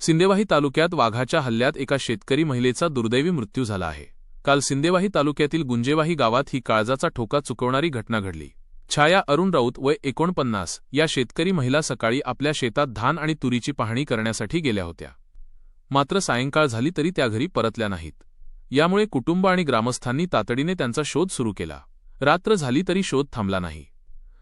सिंदेवाही तालुक्यात वाघाच्या हल्ल्यात एका शेतकरी महिलेचा दुर्दैवी मृत्यू झाला आहे। काल सिंदेवाही तालुक्यातील गुंजेवाही गावात ही काळजाचा ठोका चुकवणारी घटना घडली। छाया अरुण राऊत वय 49 या शेतकरी महिला सकाळी आपल्या शेतात धान आणि तुरीची पाहणी करण्यासाठी गेल्या होत्या। मात्र सायंकाळ झाली तरी त्या घरी परतल्या नाहीत। यामुळे कुटुंब आणि ग्रामस्थांनी तातडीने त्यांचा शोध सुरू केला। रात्र झाली तरी शोध थांबला नाही।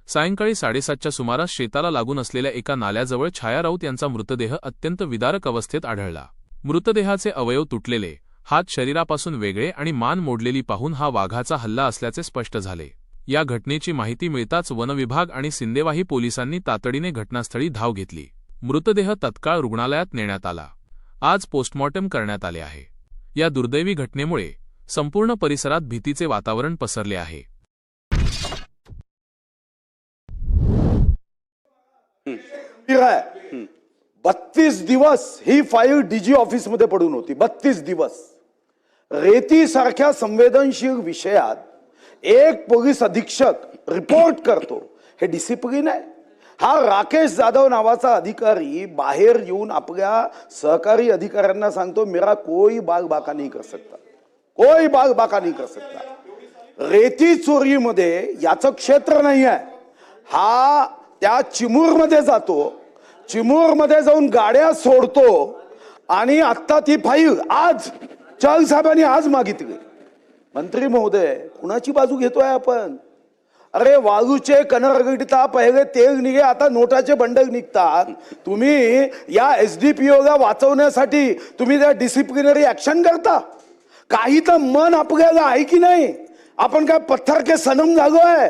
सायंकाळी 7:30च्या सुमारास शेताला लागून असलेल्या एका नाल्याजवळ छाया राऊत यांचा मृतदेह अत्यंत विदारक अवस्थेत आढळला। मृतदेहाचे अवयव तुटलेले, हात शरीरापासून वेगळे आणि मान मोडलेली पाहून हा वाघाचा हल्ला असल्याचे स्पष्ट झाले। या घटनेची माहिती मिळताच वनविभाग आणि सिंदेवाही पोलिसांनी तातडीने घटनास्थळी धाव घेतली। मृतदेह तत्काळ रुग्णालयात नेण्यात आला। आज पोस्टमॉर्टम करण्यात आले आहे। या दुर्दैवी घटनेमुळे संपूर्ण परिसरात भीतीचे वातावरण पसरले आहे। है 32 दिवस ही फाईल डीजी ऑफिस मध्ये पडून होती। 32 दिवस रेती सारख्या संवेदनशील विषयात एक पोलीस अधीक्षक रिपोर्ट करतो, हे डिसिप्लिन आहे? हा राकेश जाधव नावाचा अधिकारी बाहेर येऊन आपल्या सहकारी अधिकाऱ्यांना सांगतो, मेरा कोई बाग बाका नहीं कर सकता, कोई बाग बाका नहीं कर सकता। रेती चोरीमध्ये याचं क्षेत्र नाही आहे। हा त्या चिमूरमध्ये जातो, चिमूरमध्ये जाऊन गाड्या सोडतो आणि आता ती फाईल आज चहल साहेबांनी आज मागितली। मंत्री महोदय, कुणाची बाजू घेतोय आपण? अरे वाळूचे कनरगडता पहिले तेल निघे, आता नोटाचे बंडल निघतात। तुम्ही या एसडीपीओला वाचवण्यासाठी तुम्ही त्या डिसिप्लिनरी ऍक्शन करता? काही तर मन आपल्याला आहे की नाही? आपण काय पत्थर के सनम झालोय?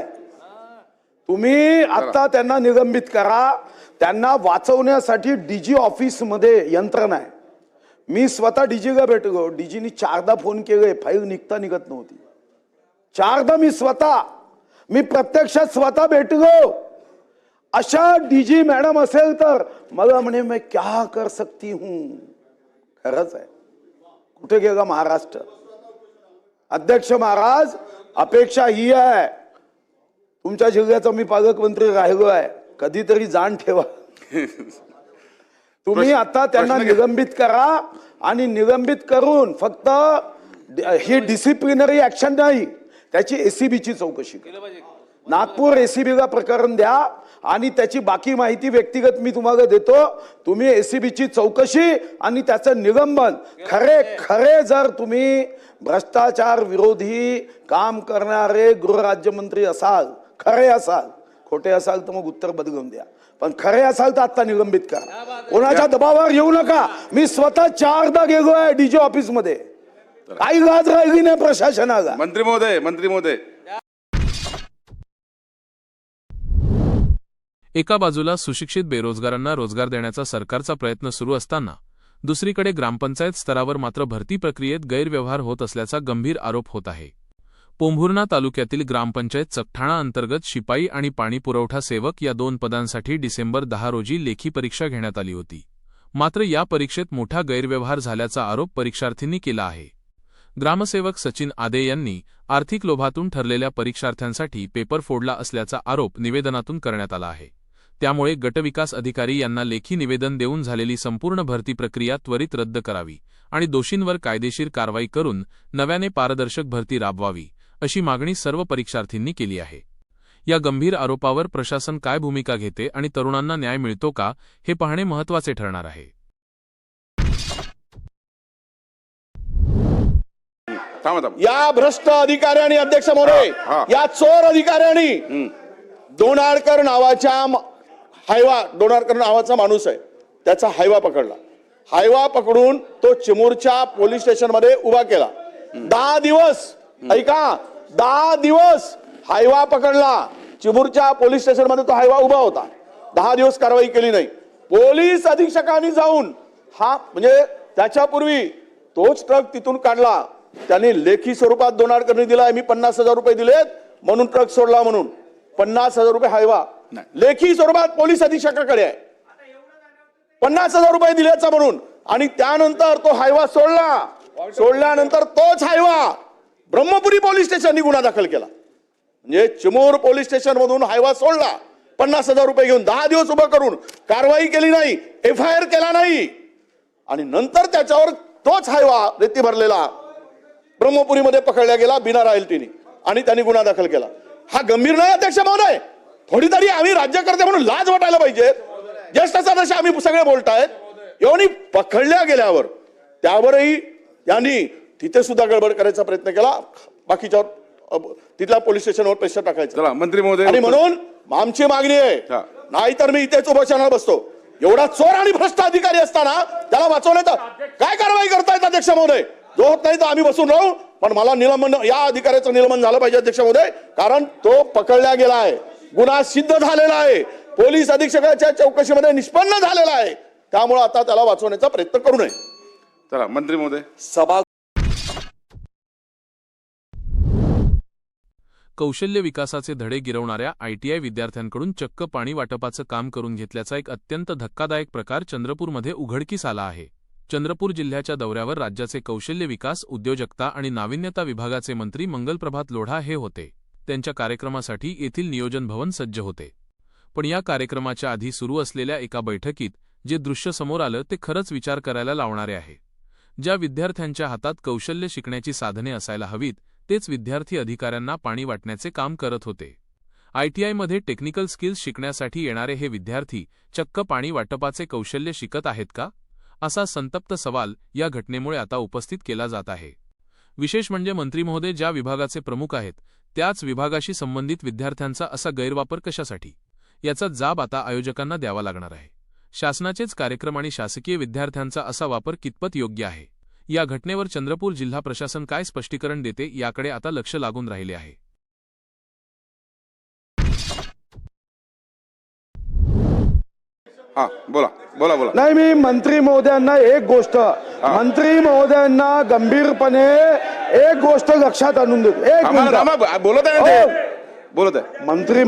तुम्ही आता त्यांना निलंबित करा। त्यांना वाचवण्यासाठी डीजी ऑफिस मध्ये यंत्रणा आहे। मी स्वतः डीजीला भेटलो, डीजीनी 4दा फोन केले, फाईल निघत नव्हती। 4दा मी प्रत्यक्षात स्वतः भेटलो। अशा डीजी मॅडम असेल तर मला म्हणे मैं क्या कर सकती हूं। खरंच आहे। कुठे गेला महाराष्ट्र? अध्यक्ष महाराज, अपेक्षा ही आहे, तुमच्या जिल्ह्याचा मी पालकमंत्री राहिलो आहे, कधीतरी जाण ठेवा। तुम्ही आता त्यांना निलंबित करा आणि निलंबित करून फक्त ही डिसिप्लिनरी ऍक्शन नाही, त्याची एसीबीची चौकशी करा। नागपूर एसीबीला प्रकरण द्या आणि त्याची बाकी माहिती व्यक्तिगत मी तुम्हाला देतो। तुम्ही एसीबीची चौकशी आणि त्याचं निलंबन, खरे जर तुम्ही भ्रष्टाचार विरोधी काम करणारे गृहराज्यमंत्री असाल, खरे असाल, खोटे असाल तर मग उत्तर बदलून द्या, पण खरे असाल तर आता निलंबित करा। कोणाच्या दबावावर येऊ नका। मी स्वतः 4दा गेलो आहे डीजी ऑफिस मध्ये, काही लाज राहिली नाही प्रशासनाला। मंत्री महोदय एका बाजूला सुशिक्षित बेरोजगारांना रोजगार देण्याचा सरकारचा प्रयत्न सुरू असताना दुसरीकडे ग्रामपंचायत स्तरावर मात्र भरती प्रक्रियेत गैरव्यवहार होत असल्याचा गंभीर आरोप होत आहे। पोंभुर्णा तालुक्यातील ग्रामपंचायत चकठाणा अंतर्गत शिपाई आणि पाणी पुरवठा सेवक या 2 पदांसाठी डिसेंबर 10 रोजी लेखी परीक्षा घेण्यात आली होती। मात्र या परीक्षेत मोठा गैरव्यवहार झाल्याचा आरोप परीक्षार्थींनी केला आहे। ग्रामसेवक सचिन आदे यांनी आर्थिक लोभातून ठरलेल्या परीक्षार्थ्यांसाठी पेपर फोडला असल्याचा आरोप निवेदनातून करण्यात आला आहे। त्यामुळे गटविकास अधिकारी यांना लेखी निवेदन देऊन झालेली संपूर्ण भरती प्रक्रिया त्वरित रद्द करावी आणि दोषींवर कायदेशीर कारवाई करून नव्याने पारदर्शक भरती राबवावी, अशी मागणी सर्व परीक्षार्थींनी केली आहे। या गंभीर आरोपावर प्रशासन काय भूमिका घेते आणि तरुणांना न्याय मिळतो का, हे पाहणे महत्त्वाचे ठरणार आहे। या भ्रष्ट अधिकाऱ्यांनी, अध्यक्ष महोदय, या चोर अधिकाऱ्यांनी डोनाळकर नावाचा माणूस आहे, त्याचा हायवा पकडला। हायवा पकडून तो चिमूरच्या पोलीस स्टेशन मध्ये उभा केला। 10 दिवस, ऐका, 10 दिवस हायवा पकडला। चिमूरच्या पोलीस स्टेशन मध्ये तो हायवा उभा होता। 10 दिवस कारवाई केली नाही। पोलीस अधीक्षकांनी जाऊन म्हणजे त्याच्यापूर्वी तोच ट्रक तिथून काढला। त्यांनी लेखी स्वरूपात डोनाळकरनी दिला, मी 50,000 रुपये दिलेत म्हणून ट्रक सोडला, म्हणून 50,000 रुपये हायवा लेखी स्वरूपात पोलीस अधीक्षकाकडे आहे, 50,000 रुपये दिल्याचा म्हणून। आणि त्यानंतर तो हायवा सोडल्यानंतर तोच हायवा ब्रह्मपुरी पोलीस स्टेशननी गुन्हा दाखल केला। म्हणजे चिमूर पोलीस स्टेशन मधून हायवा सोडला, 50,000 रुपये घेऊन 10 दिवस उभं करून कारवाई केली नाही, एफआयआर केला नाही आणि नंतर त्याच्यावर तोच हायवा रेती भरलेला ब्रह्मपुरीमध्ये पकडला गेला बिना रॉयल्टीने आणि त्यांनी गुन्हा दाखल केला. हा गंभीर नाही अध्यक्ष महोदय? थोडी तरी आम्ही राज्यकर्ते म्हणून लाज वाटायला पाहिजे. ज्येष्ठ सदस्य आम्ही सगळे बोलतायत, एवढी पकडल्या गेल्यावर त्यावरही यांनी तिथे सुद्धा गडबड करायचा प्रयत्न केला, बाकीच्यावर तिथल्या पोलीस स्टेशनवर प्रेशर टाकायचं. चला मंत्री महोदय, आणि म्हणून आमची मागणी आहे, नाहीतर मी इथेच उपोषणाला बसतो. एवढा चोर आणि भ्रष्ट अधिकारी असताना त्याला वाचवण्याचा काय कारवाई करतायत अध्यक्ष महोदय? जो होत नाही तर आम्ही बसून राहू, पण मला निलंबन, या अधिकाऱ्याचं निलंबन झालं पाहिजे अध्यक्ष महोदय, कारण तो पकडला गेला आहे, गुन्हा सिद्ध झालेला आहे, पोलीस अधीक्षकाच्या चौकशीमध्ये निष्पन्न झालेला आहे. त्यामुळे आता त्याला वाचवण्याचा प्रयत्न करू नये. चला मंत्री महोदय. सभा कौशल्य विकासाचे धडे गिरवणाऱ्या ITI विद्यार्थ्यांकडून चक्क पाणी वाटपाचं काम करून घेतल्याचा एक अत्यंत धक्कादायक प्रकार चंद्रपूरमध्ये उघडकीस आला आहे. चंद्रपूर जिल्ह्याच्या दौऱ्यावर राज्याचे कौशल्य विकास, उद्योजकता आणि नाविन्यता विभागाचे मंत्री मंगलप्रभात लोढा हे होते. त्यांच्या कार्यक्रमासाठी येथील नियोजन भवन सज्ज होते. पण या कार्यक्रमाच्या आधी सुरू असलेल्या एका बैठकीत जे दृश्य समोर आलं ते खरंच विचार करायला लावणारे आहे. ज्या विद्यार्थ्यांच्या हातात कौशल्य शिकण्याची साधने असायला हवीत तेच विद्यार्थी अधिकाऱ्यांना पाणी वाटण्याचे काम करत होते. ITIमध्ये टेक्निकल स्किल्स शिकण्यासाठी येणारे हे विद्यार्थी चक्क पाणी वाटपाचे कौशल्य शिकत आहेत का, असा संतप्त सवाल या घटनेमुळे आता उपस्थित केला जात आहे. विशेष म्हणजे मंत्री महोदय ज्या विभागाचे प्रमुख आहेत त्याच विभागाशी संबंधित विद्यार्थ्यांचा असा गैरवापर कशासाठी, याचा जाब आता आयोजकांना द्यावा लागणार आहे. शासनाचेच कार्यक्रम आणि शासकीय विद्यार्थ्यांचा असा वापर कितपत योग्य आहे, या घटनेवर चंद्रपूर जिल्हा प्रशासन काय स्पष्टीकरण देते याकडे आता लक्ष लागून राहिले आहे. हा बोला बोला बोला. नाही, मी मंत्री महोदयांना एक गोष्ट, मंत्री महोदयांना गंभीरपणे एक गोष्ट लक्षात आणून देतो. एक मिनिट बोलत आहे ना ते, बोलत आहे. मंत्री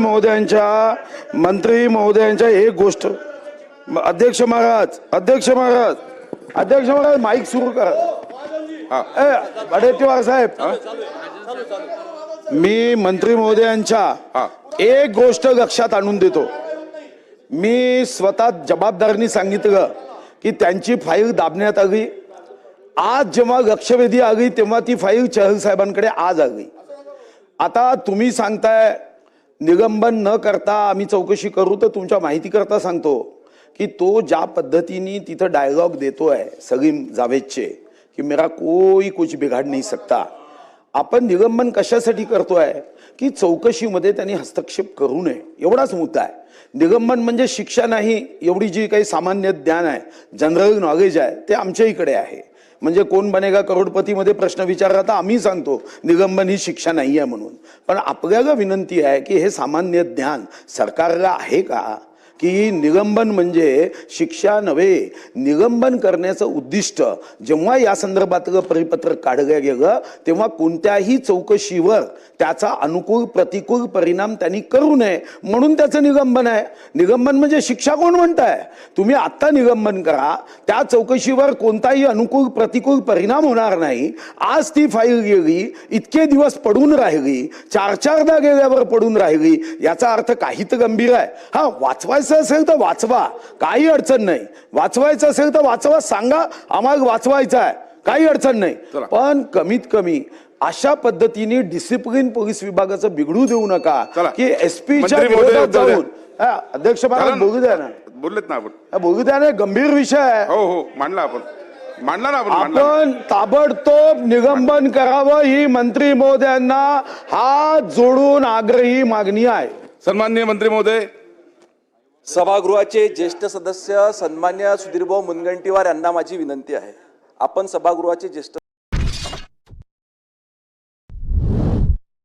महोदयांच्या एक गोष्ट, अध्यक्ष महाराज माईक सुरू करा. वडेट्टीवार साहेब, मी मंत्री महोदयांच्या एक गोष्ट लक्षात आणून देतो. मी स्वतः जबाबदारीने सांगितलं की त्यांची फाईल दाबण्यात आली. आज जेव्हा लक्षवेधी आली तेव्हा ती फाईल चहल साहेबांकडे आज आली. आता तुम्ही सांगताय निलंबन न करता आम्ही चौकशी करू, तर तुमच्या माहिती करता सांगतो की तो ज्या पद्धतीने तिथं डायलॉग देतोय सलीम जावेदचे की मेरा कोई कुछ बिघाड नहीं सकता, आपण निलंबन कशासाठी करतोय की चौकशीमध्ये त्यांनी हस्तक्षेप करू नये, एवढाच मुद्दा आहे. निलंबन म्हणजे शिक्षा नाही, एवढी जी काही सामान्य ज्ञान आहे, जनरल नॉलेज आहे, ते आमच्या इकडे आहे. म्हणजे कोण बनेगा करोडपतीमध्ये प्रश्न विचारला तर आम्ही सांगतो निलंबन ही शिक्षा नाही आहे म्हणून. पण आपल्याला विनंती आहे की हे सामान्य ज्ञान सरकारला आहे का की निलंबन म्हणजे शिक्षा नव्हे. निलंबन करण्याचं उद्दिष्ट जेव्हा या संदर्भातलं परिपत्रक काढलं गेलं तेव्हा कोणत्याही चौकशीवर त्याचा अनुकूल प्रतिकूल परिणाम त्यांनी करू नये म्हणून त्याचं निलंबन आहे. निलंबन म्हणजे शिक्षा कोण म्हणताय? तुम्ही आत्ता निलंबन करा, त्या चौकशीवर कोणताही अनुकूल प्रतिकूल परिणाम होणार नाही. आज ती फाईल गेली, इतके दिवस पडून राहिली, 4-4दा गेल्यावर पडून राहिली, याचा अर्थ काही तर गंभीर आहे. हा, वाचवायचं असेल तर वाचवा, काही अडचण नाही. वाचवायचं असेल तर वाचवा, सांगा आम्हाला वाचवायचं आहे, काही अडचण नाही. पण कमीत कमी अशा पद्धतीने डिसिप्लिन पोलीस विभागाचं बिघडू देऊ नका की एसपीच्या विरोधात जाऊन. अध्यक्ष महाराज बोलू द्या ना, बोललेत ना आपण, बोलू द्या ना, गंभीर विषय आहे. हो मांडला आपण, मांडला ना आपण ताबडतोब निलंबन करावं ही मंत्री महोदयांना हात जोडून आग्रही मागणी आहे. सन्माननीय मंत्री महोदय. सभागृहाचे ज्येष्ठ सदस्य सन्मान्य सुधीरभाऊ मुनगंटीवार यांना माझी विनंती आहे. आपण सभागृहाचे ज्येष्ठ